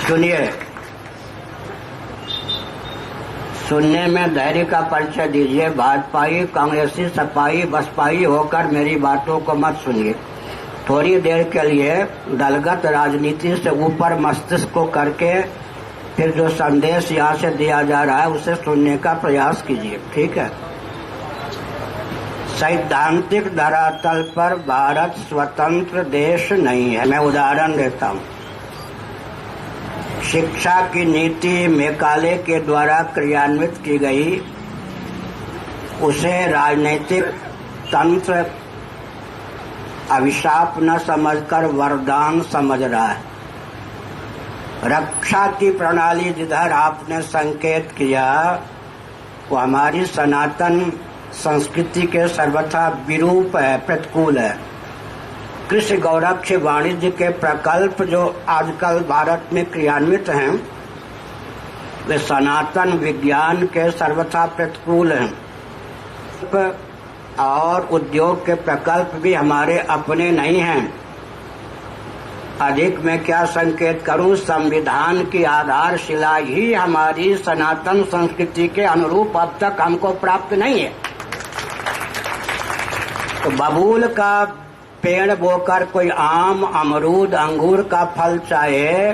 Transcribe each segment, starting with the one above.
सुनिए, सुनने में धैर्य का परिचय दीजिए। भाजपाई, कांग्रेसी, सपाई, बसपाई होकर मेरी बातों को मत सुनिए। थोड़ी देर के लिए दलगत राजनीति से ऊपर मस्तिष्क को करके फिर जो संदेश यहाँ से दिया जा रहा है उसे सुनने का प्रयास कीजिए, ठीक है। सैद्धांतिक धरातल पर भारत स्वतंत्र देश नहीं है। मैं उदाहरण देता हूँ। शिक्षा की नीति मेकाले के द्वारा क्रियान्वित की गई, उसे राजनीतिक तंत्र अभिशाप न समझकर वरदान समझ रहा है। रक्षा की प्रणाली जिधर आपने संकेत किया वो हमारी सनातन संस्कृति के सर्वथा विरूप है, प्रतिकूल है। कृषि गौरक्ष वाणिज्य के प्रकल्प जो आजकल भारत में क्रियान्वित हैं वे सनातन विज्ञान के सर्वथा प्रतिकूल हैं। और उद्योग के प्रकल्प भी हमारे अपने नहीं हैं। अधिक मैं क्या संकेत करूं, संविधान की आधारशिला ही हमारी सनातन संस्कृति के अनुरूप अब तक हमको प्राप्त नहीं है। तो बबूल का पेड़ बोकर कोई आम, अमरूद, अंगूर का फल चाहे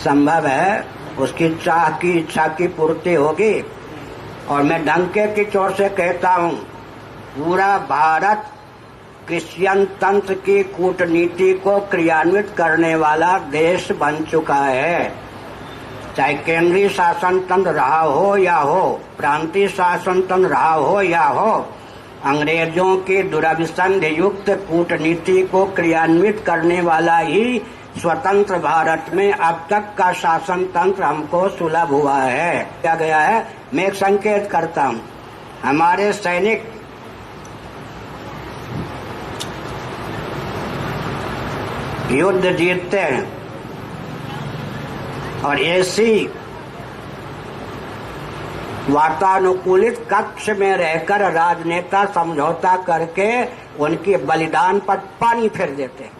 संभव है, उसकी चाह की इच्छा की पूर्ति होगी। और मैं डंके की चोट से कहता हूं, पूरा भारत क्रिश्चियन तंत्र की कूटनीति को क्रियान्वित करने वाला देश बन चुका है। चाहे केंद्रीय शासन तंत्र रहा हो या हो, प्रांतीय शासन तंत्र रहा हो या हो, अंग्रेजों की दुराभिसंधि युक्त कूटनीति को क्रियान्वित करने वाला ही स्वतंत्र भारत में अब तक का शासन तंत्र हमको सुलभ हुआ है। क्या गया है, मैं एक संकेत करता हूँ। हमारे सैनिक युद्ध जीतते हैं और ऐसी वातानुकूलित कक्ष में रहकर राजनेता समझौता करके उनके बलिदान पर पानी फेर देते हैं।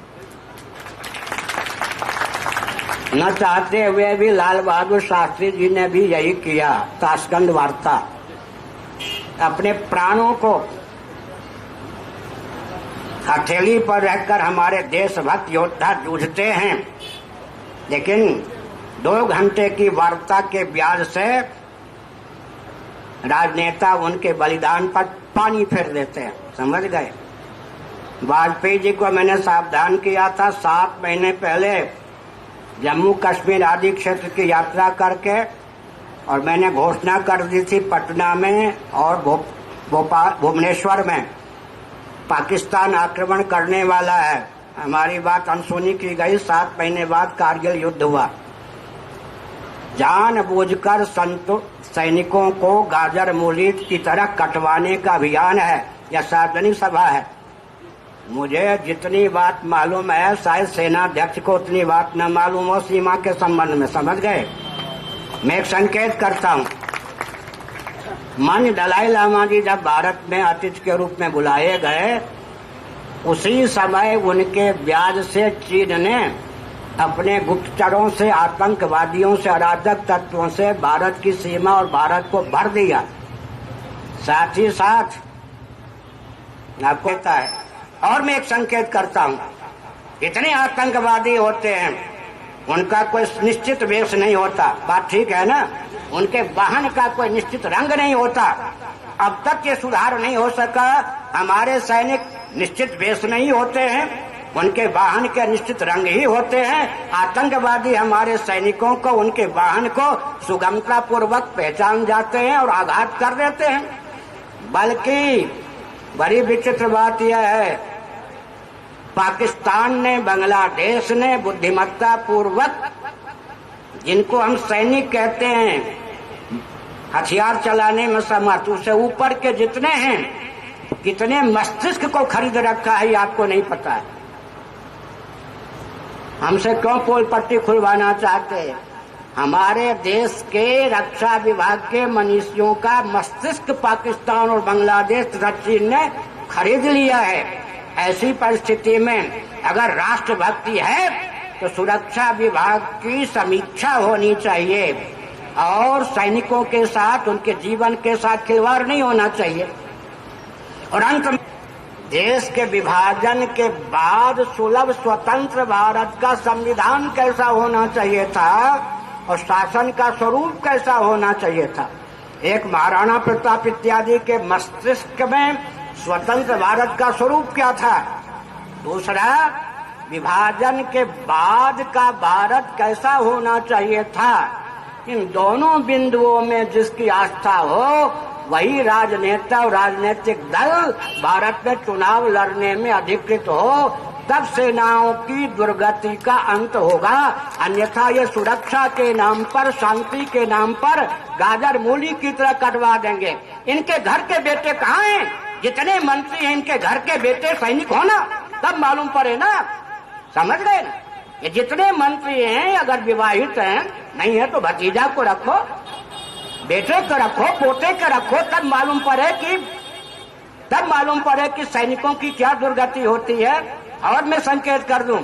न चाहते हुए भी लाल बहादुर शास्त्री जी ने भी यही किया। ताशकंद वार्ता, अपने प्राणों को हथेली पर रहकर हमारे देशभक्त योद्धा जूझते हैं, लेकिन 2 घंटे की वार्ता के ब्याज से राजनेता उनके बलिदान पर पानी फेर देते हैं। समझ गए। वाजपेयी जी को मैंने सावधान किया था 7 महीने पहले जम्मू कश्मीर आदि क्षेत्र की यात्रा करके, और मैंने घोषणा कर दी थी पटना में और भुवनेश्वर में पाकिस्तान आक्रमण करने वाला है। हमारी बात अनसुनी की गई। 7 महीने बाद कारगिल युद्ध हुआ। जानबूझकर सैनिकों को गाजर मूली की तरह कटवाने का अभियान है। यह सार्वजनिक सभा है। मुझे जितनी बात मालूम है शायद सेनाध्यक्ष को उतनी बात न मालूम हो सीमा के संबंध में। समझ गए। मैं एक संकेत करता हूँ। माननीय दलाई लामा जी जब भारत में अतिथि के रूप में बुलाए गए, उसी समय उनके ब्याज से चीन ने अपने गुप्तचरों से, आतंकवादियों से, अराजक तत्वों से भारत की सीमा और भारत को भर दिया। साथ ही साथ आपको पता है। और मैं एक संकेत करता हूँ, इतने आतंकवादी होते हैं, उनका कोई निश्चित वेश नहीं होता। बात ठीक है ना। उनके वाहन का कोई निश्चित रंग नहीं होता। अब तक ये सुधार नहीं हो सका। हमारे सैनिक निश्चित वेश नहीं होते हैं, उनके वाहन के निश्चित रंग ही होते हैं। आतंकवादी हमारे सैनिकों को, उनके वाहन को सुगमता पूर्वक पहचान जाते हैं और आघात कर देते हैं। बल्कि बड़ी विचित्र बात यह है, पाकिस्तान ने, बांग्लादेश ने बुद्धिमत्ता पूर्वक, जिनको हम सैनिक कहते हैं, हथियार चलाने में समर्थ, उससे ऊपर के जितने हैं, कितने मस्तिष्क को खरीद रखा है आपको नहीं पता है। हमसे क्यों पोल पट्टी खुलवाना चाहते हैं? हमारे देश के रक्षा विभाग के मनुष्यों का मस्तिष्क पाकिस्तान और बांग्लादेश तथा चीन ने खरीद लिया है। ऐसी परिस्थिति में अगर राष्ट्रभक्ति है तो सुरक्षा विभाग की समीक्षा होनी चाहिए और सैनिकों के साथ, उनके जीवन के साथ खिलवाड़ नहीं होना चाहिए। और अंत में देश के विभाजन के बाद सुलभ स्वतंत्र भारत का संविधान कैसा होना चाहिए था और शासन का स्वरूप कैसा होना चाहिए था। एक महाराणा प्रताप इत्यादि के मस्तिष्क में स्वतंत्र भारत का स्वरूप क्या था, दूसरा विभाजन के बाद का भारत कैसा होना चाहिए था। इन दोनों बिंदुओं में जिसकी आस्था हो वही राजनेता और राजनीतिक दल भारत में चुनाव लड़ने में अधिकृत हो, तब सेनाओं की दुर्गति का अंत होगा। अन्यथा ये सुरक्षा के नाम पर, शांति के नाम पर गाजर मूली की तरह कटवा देंगे। इनके घर के बेटे कहाँ हैं? जितने मंत्री हैं इनके घर के बेटे सैनिक हो ना, तब मालूम पड़े ना, समझ गए ना। ये जितने मंत्री हैं अगर विवाहित हैं, नहीं है तो भतीजा को रखो, बेटे को रखो, पोते को रखो, तब मालूम पड़े कि सैनिकों की क्या दुर्गति होती है। और मैं संकेत कर दूं,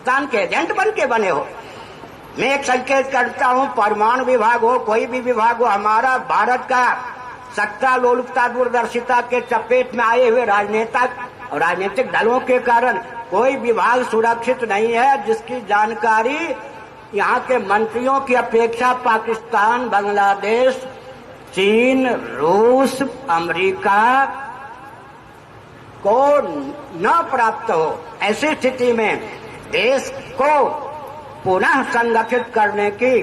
तान के एजेंट बन के बने हो। मैं एक संकेत करता हूं, परमाणु विभाग हो, कोई भी विभाग हो, हमारा भारत का सत्ता लोलुपता दूरदर्शिता के चपेट में आए हुए राजनेता और राजनीतिक दलों के कारण कोई विभाग सुरक्षित नहीं है, जिसकी जानकारी यहाँ के मंत्रियों की अपेक्षा पाकिस्तान, बांग्लादेश, चीन, रूस, अमेरिका को न प्राप्त हो। ऐसी स्थिति में देश को पुनः संगठित करने की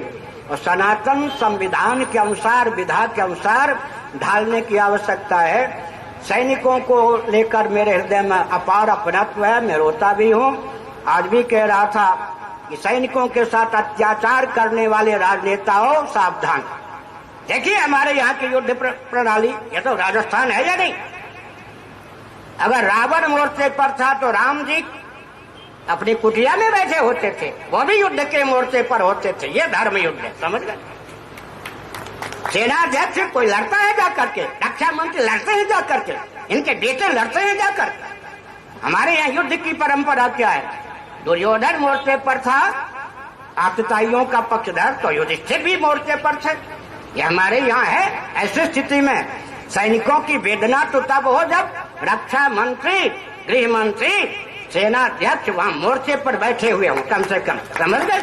और सनातन संविधान के अनुसार, विधा के अनुसार ढालने की आवश्यकता है। सैनिकों को लेकर मेरे हृदय में अपार अपनत्व है, मैं रोता भी हूँ। आज भी कह रहा था कि सैनिकों के साथ अत्याचार करने वाले राजनेताओं सावधान। देखिए हमारे यहाँ की युद्ध प्रणाली, ये तो राजस्थान है या नहीं। अगर रावण मोर्चे पर था तो राम जी अपनी कुटिया में बैठे होते थे, वो भी युद्ध के मोर्चे पर होते थे। ये धर्म युद्ध है, समझ गए। सेनाध्यक्ष कोई लड़ता है जाकर के, रक्षा मंत्री लड़ते हैं जाकर के, इनके बेटे लड़ते हैं जाकर। हमारे यहाँ युद्ध की परंपरा क्या है? दुर्योधन मोर्चे पर था, आतताइयों का पक्षधर, तो युधिष्ठिर भी मोर्चे पर थे। ये हमारे यहाँ है। ऐसी स्थिति में सैनिकों की वेदना तो तब हो जब रक्षा मंत्री, गृह मंत्री, सेनाध्यक्ष वहां मोर्चे पर बैठे हुए हों, कम से कम, समझ गए।